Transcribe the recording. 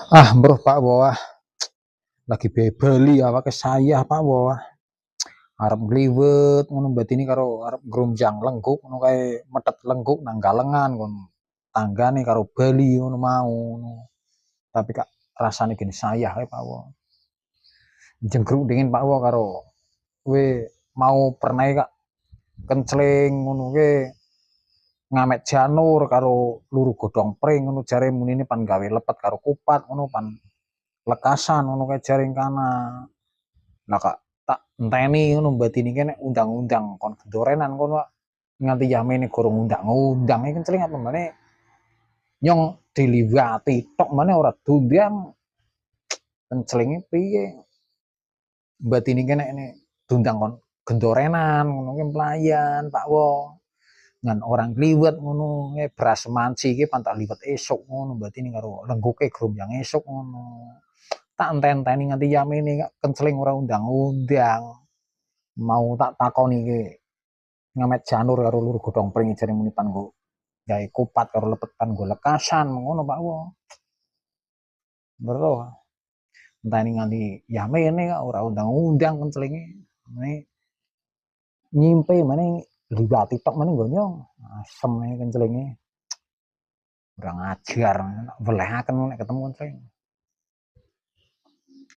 Bro Pak Wah, lagi bebeli awake saya Pak Wah. Arep ngliwet ngono ini karo arep grunjang lengguk ngono kae metet lengguk nang galengan ngono. Tanggane karo Bali ngono mau. Tapi Kak rasane gini sayah kae Pak Wah. Jenggruk dingin Pak Wah karo kowe mau pernah Kak kencling ngono ke ngamet janur karo luru godhong pring ngono jare munine pan gawe lepet karo kupat ngono pan lekasan ngono kae jaring kana. Lah Kak, tak enteni ngono batine kene undang-undang kon gedorenan kono nganti yamene gorong undang-undang iki kencling apa meneh nyong diliwati tok meneh ora dundang kenclinge piye batine kene ini dundang kon gendorenan ngono ki pelayan Pak Wo ngan orang liwet ngono beras manci iki pantak liwet esuk ngono batine karo lengguke grombyang esuk ngono tak enten-enteni nganti yamene kencling ora undang-undang mau tak takoni iki ngamet janur karo luru godhong pring jare muni pan nggo gawe kupat karo lepet pan nggo lekasan ngono Pak Wo. Bro, enteni nganti yamene kok ora undang-undang kenclinge. Mene nyimpe meneh liwati tok meneh nggo nyong. Asem kenclinge. Kurang ajar, welehaken nek ketemu kencling.